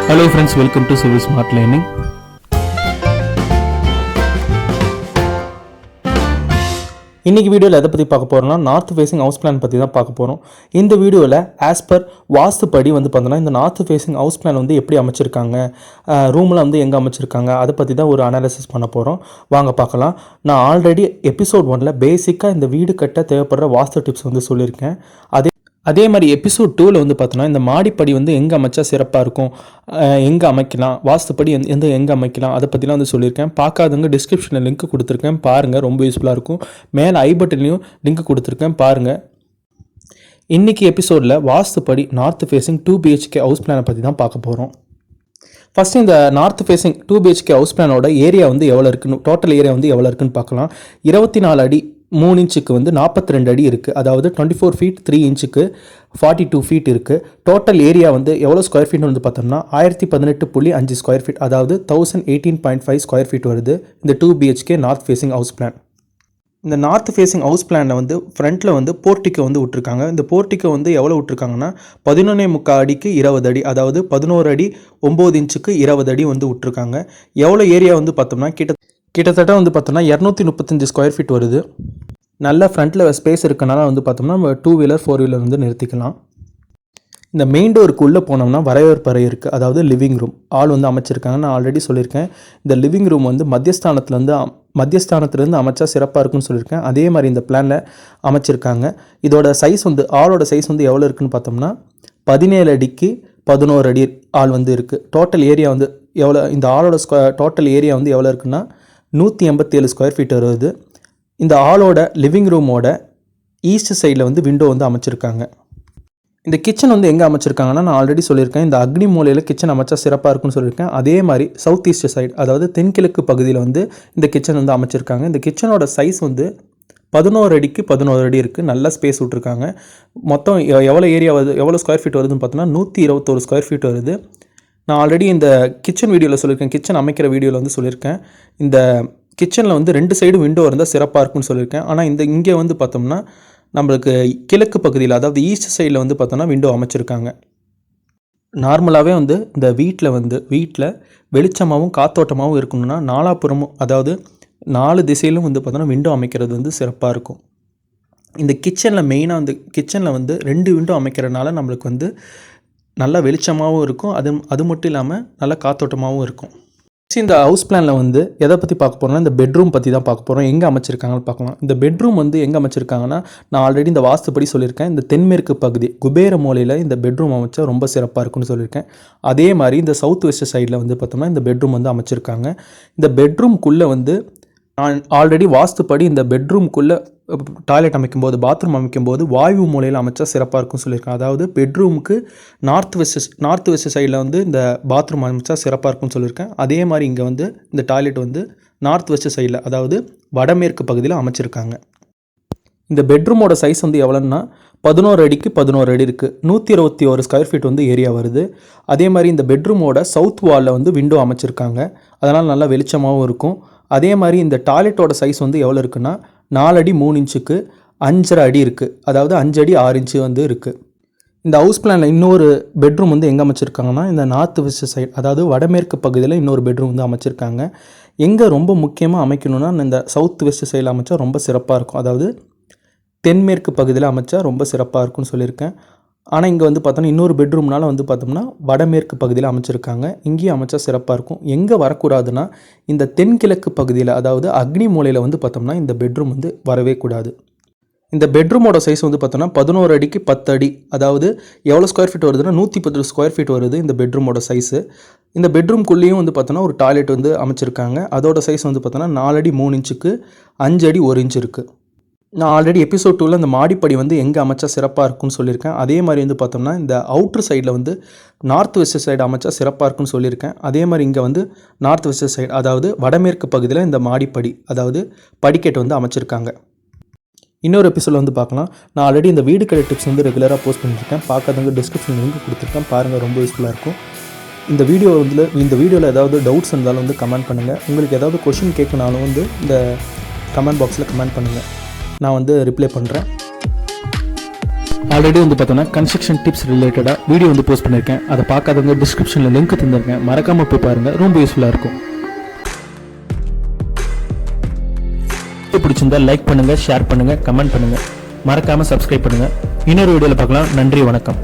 Hello friends, welcome to Civil Smart Learning. இன்றைக்கி வீடியோவில் எதை பற்றி பார்க்க போகிறோம்னா நார்த் ஃபேஸிங் ஹவுஸ் பிளான் பற்றி தான் பார்க்க போகிறோம். இந்த வீடியோவில் ஆஸ் பர் வாஸ்துப்படி பார்த்தோன்னா இந்த நார்த் ஃபேஸிங் ஹவுஸ் பிளான் எப்படி அமைச்சிருக்காங்க, ரூமில் எங்கே அமைச்சிருக்காங்க, அதை பற்றி தான் ஒரு அனாலிசிஸ் பண்ண போகிறோம். வாங்க பார்க்கலாம். நான் ஆல்ரெடி எபிசோட் 1ல் பேசிக்காக இந்த வீடு கட்ட தேவைப்படுற வாஸ்து டிப்ஸ் சொல்லியிருக்கேன். அதே மாதிரி எபிசோட் 2ல் பார்த்தோன்னா இந்த மாடிப்படி எங்கே அமைச்சா சிறப்பாக இருக்கும், எங்கே அமைக்கலாம், வாஸ்துப்படி எங்கே அமைக்கலாம், அதை பற்றிலாம் சொல்லியிருக்கேன். பார்க்காதவங்க டிஸ்கிரிப்ஷனில் லிங்க் கொடுத்துருக்கேன், பாருங்கள், ரொம்ப யூஸ்ஃபுல்லாக இருக்கும். மேலே ஐ பட்டன்லையும் லிங்க் கொடுத்துருக்கேன், பாருங்கள். இன்றைக்கி எபிசோடில் வாஸ்துப்படி நார்த் ஃபேஸிங் 2 BHK ஹவுஸ் பிளானை பற்றி தான் பார்க்க போகிறோம். ஃபஸ்ட்டு இந்த நார்த் ஃபேஸிங் 2 BHK ஹவுஸ் பிளானோட ஏரியா எவ்வளோ இருக்குன்னு, டோட்டல் ஏரியா எவ்வளோ இருக்குன்னு பார்க்கலாம். 24 அடி 3 இன்ச்சுக்கு 42 அடி இருக்குது. அதாவது 24 ஃபீட் 3 இன்ச்சுக்கு 42 ஃபீட் இருக்குது. டோட்டல் ஏரியா எவ்வளோ ஸ்கொயர் ஃபீட்னு பார்த்தோம்னா 1018.5 ஸ்கொயர் ஃபீட், அதாவது 1018.5 ஸ்கொயர் ஃபீட் வருது இந்த 2 BHK north facing house plan. இந்த நார்த் ஃபேஸிங் ஹவுஸ் பிளானில் ஃப்ரண்ட்டில் போர்ட்டிக்கோ விட்டுருக்காங்க. இந்த போர்ட்டிக்கோ எவ்வளோ விட்டுருக்காங்கன்னா 11.25 அடிக்கு 20 அடி, அதாவது 11 அடி 9 இன்ச்சுக்கு 20 அடி விட்டுருக்காங்க. எவ்வளோ ஏரியா பார்த்தோம்னா கிட்டத்தட்ட பார்த்தோம்னா 235 ஸ்கொயர் ஃபீட் வருது. நல்ல ஃப்ரண்ட்டில் ஸ்பேஸ் இருக்கனால பார்த்தோம்னா நம்ம 2 வீலர் 4 வீலர் நிறுத்திக்கலாம். இந்த மெயின் டோருக்கு உள்ளே போனோம்னா வரவேற்பறை இருக்குது, அதாவது லிவிங் ரூம் ஆள் அமைச்சிருக்காங்க. நான் ஆல்ரெடி சொல்லியிருக்கேன், இந்த லிவிங் ரூம் மத்தியஸ்தானத்துலேருந்து அமைச்சா சிறப்பாக இருக்குன்னு சொல்லியிருக்கேன். அதே மாதிரி இந்த பிளானில் அமைச்சிருக்காங்க. இதோட சைஸ் ஆளோட சைஸ் எவ்வளோ இருக்குன்னு பார்த்தோம்னா 17 அடிக்கு 11 அடி ஆள் இருக்குது. டோட்டல் ஏரியா எவ்வளோ, இந்த ஆளோட டோட்டல் ஏரியா எவ்வளோ இருக்குன்னா 187 ஸ்கொயர் ஃபீட் வருது. இந்த ஆளோட லிவிங் ரூமோட ஈஸ்ட் சைடில் விண்டோ அமைச்சிருக்காங்க. இந்த கிச்சன் எங்கே அமைச்சிருக்காங்கன்னா நான் ஆல்ரெடி சொல்லியிருக்கேன், இந்த அக்னி மூலையில் கிச்சன் அமைச்சா சிறப்பாக இருக்குன்னு சொல்லியிருக்கேன். அதே மாதிரி சவுத் ஈஸ்ட் சைடு, அதாவது தென்கிழக்கு பகுதியில் இந்த கிச்சன் அமைச்சிருக்காங்க. இந்த கிச்சனோட சைஸ் 11 அடிக்கு 11 அடி இருக்குது. நல்ல ஸ்பேஸ் விட்ருக்காங்க. மொத்தம் எவ்வளோ ஏரியா வருது, எவ்வளோ ஸ்கொயர் ஃபீட் வருதுன்னு பார்த்தோன்னா 121 ஸ்கொயர் ஃபீட் வருது. நான் ஆல்ரெடி இந்த கிச்சன் வீடியோவில் சொல்லியிருக்கேன், கிச்சன் அமைக்கிற வீடியோவில் சொல்லியிருக்கேன். இந்த கிச்சனில் 2 சைடு விண்டோ இருந்தால் சிறப்பாக இருக்குன்னு சொல்லியிருக்கேன். ஆனால் இங்கே பார்த்தோம்னா நம்மளுக்கு கிழக்கு பகுதியில், அதாவது ஈஸ்ட் சைடில் பார்த்தோம்னா விண்டோ அமைச்சிருக்காங்க. நார்மலாகவே இந்த வீட்டில் வெளிச்சமாகவும் காத்தோட்டமாகவும் இருக்கணும்னா நாலாப்புறமும், அதாவது 4 திசையிலும் பார்த்தோன்னா விண்டோ அமைக்கிறது சிறப்பாக இருக்கும். இந்த கிச்சனில் மெயினாக கிச்சனில் 2 விண்டோ அமைக்கிறதுனால நம்மளுக்கு நல்லா வெளிச்சமாகவும் இருக்கும், அது மட்டும் இல்லாமல் நல்லா காத்தோட்டமாகவும் இருக்கும். இந்த ஹவுஸ் பிளானில் எதை பற்றி பார்க்க போகிறோம்னா இந்த பெட்ரூம் பற்றி தான் பார்க்க போகிறோம். எங்கே அமைச்சிருக்காங்கன்னு பார்க்கலாம். இந்த பெட்ரூம் எங்கே அமைச்சிருக்காங்கன்னா நான் ஆல்ரெடி இந்த வாஸ்துப்படி சொல்லியிருக்கேன், இந்த தென்மேற்கு பகுதி குபேர மூலையில் இந்த பெட்ரூம் அமைச்சா ரொம்ப சிறப்பாக இருக்குன்னு சொல்லியிருக்கேன். அதே மாதிரி இந்த சவுத் வெஸ்ட் சைடில் பார்த்தோம்னா இந்த பெட்ரூம் அமைச்சிருக்காங்க. இந்த பெட்ரூம்குள்ளே நான் ஆல்ரெடி வாஸ்துப்படி இந்த பெட்ரூம்குள்ளே டாய்லெட் அமைக்கும்போது, பாத்ரூம் அமைக்கும்போது வாயு மூலையில் அமைச்சா சிறப்பாக இருக்கும்னு சொல்லியிருக்கேன். அதாவது பெட்ரூமுக்கு நார்த் வெஸ்ட் சைடில் இந்த பாத்ரூம் அமைச்சா சிறப்பாக இருக்கும்னு சொல்லியிருக்கேன். அதே மாதிரி இங்கே இந்த டாய்லெட் நார்த் வெஸ்ட் சைடில், அதாவது வடமேற்கு பகுதியில் அமைச்சிருக்காங்க. இந்த பெட்ரூமோட சைஸ் எவ்வளோன்னா 11 அடிக்கு 11 அடி இருக்குது. 121 ஸ்கொயர் ஃபீட் ஏரியா வருது. அதே மாதிரி இந்த பெட்ரூமோட சவுத் வாலில் விண்டோ அமைச்சிருக்காங்க, அதனால் நல்லா வெளிச்சமாகவும் இருக்கும். அதே மாதிரி இந்த டாய்லெட்டோட சைஸ் எவ்வளோ இருக்குன்னா 4 அடி 3 இன்ச்சுக்கு 5.5 அடி இருக்குது, அதாவது 5 அடி 6 இன்ச்சு இருக்குது. இந்த ஹவுஸ் பிளானில் இன்னொரு பெட்ரூம் எங்கே அமைச்சிருக்காங்கன்னா இந்த நார்த் வெஸ்ட் சைடு, அதாவது வடமேற்கு பகுதியில் இன்னொரு பெட்ரூம் அமைச்சிருக்காங்க. எங்கே ரொம்ப முக்கியமாக அமைக்கணும்னா இந்த சவுத் வெஸ்ட் சைடில் அமைச்சா ரொம்ப சிறப்பாக இருக்கும், அதாவது தென்மேற்கு பகுதியில் அமைச்சா ரொம்ப சிறப்பாக இருக்கும்னு சொல்லியிருக்கேன். ஆனால் இங்கே பார்த்தோன்னா இன்னொரு பெட்ரூம்னால பார்த்தோம்னா வடமேற்கு பகுதியில் அமைச்சிருக்காங்க. இங்கேயும் அமைச்சா சிறப்பாக இருக்கும். எங்கே வரக்கூடாதுன்னா இந்த தென்கிழக்கு பகுதியில், அதாவது அக்னி மூலையில் பார்த்தோம்னா இந்த பெட்ரூம் வரவே கூடாது. இந்த பெட்ரூமோட சைஸ் பார்த்தோம்னா 11 அடிக்கு 10 அடி, அதாவது எவ்வளோ ஸ்கொயர் ஃபீட் வருதுன்னா 110 ஸ்கொயர் ஃபீட் வருது இந்த பெட்ரூமோட சைஸு. இந்த பெட்ரூம்குள்ளேயும் பார்த்தோன்னா ஒரு டாய்லெட் அமைச்சிருக்காங்க. அதோட சைஸ் பார்த்தோன்னா 4 அடி 3 இன்ச்சுக்கு 5 அடி 1 இன்ச்சு இருக்குது. நான் ஆல்ரெடி எபிசோட் 2ல் இந்த மாடிப்படி எங்கே அமைச்சா சிறப்பாக இருக்குன்னு சொல்லியிருக்கேன். அதே மாதிரி பார்த்தோம்னா இந்த அவுட்ரு சைடில் நார்த் வெஸ்ட் சைடு அமைச்சா சிறப்பாக இருக்குன்னு சொல்லியிருக்கேன். அதே மாதிரி இங்கே நார்த் வெஸ்ட் சைடு, அதாவது வடமேற்கு பகுதியில் இந்த மாடிப்படி, அதாவது படிக்கட்டு அமைச்சிருக்காங்க. இன்னொரு எபிசோடில் பார்க்கலாம். நான் ஆல்ரெடி இந்த வீடு கட்ட டிப்ஸ் ரெகுலராக போஸ்ட் பண்ணியிருக்கேன். பார்க்காதவங்க டிஸ்கிரிப்ஷனில் லிங்க் கொடுத்துருக்கேன், பாருங்கள், ரொம்ப யூஸ்ஃபுல்லாக இருக்கும். இந்த வீடியோவில் ஏதாவது டவுட்ஸ் இருந்தாலும் கமெண்ட் பண்ணுங்கள். உங்களுக்கு ஏதாவது கொஷின் கேட்கனாலும் இந்த கமெண்ட் பாக்ஸில் கமெண்ட் பண்ணுங்கள், நான் ரிப்ளை பண்ணுறேன். ஆல்ரெடி வந்து பார்த்தோன்னா கன்ஸ்ட்ரக்ஷன் டிப்ஸ் ரிலேட்டடாக வீடியோ வந்து போஸ்ட் பண்ணியிருக்கேன். அதை பார்க்காதவங்க டிஸ்கிரிப்ஷனில் லிங்க் தந்திருக்கேன், மறக்காமல் போய் பாருங்கள், ரொம்ப யூஸ்ஃபுல்லாக இருக்கும். பிடிச்சிருந்தா லைக் பண்ணுங்கள், ஷேர் பண்ணுங்கள், கமெண்ட் பண்ணுங்கள், மறக்காமல் சப்ஸ்கிரைப் பண்ணுங்கள். இன்னொரு வீடியோவில் பார்க்கலாம். நன்றி, வணக்கம்.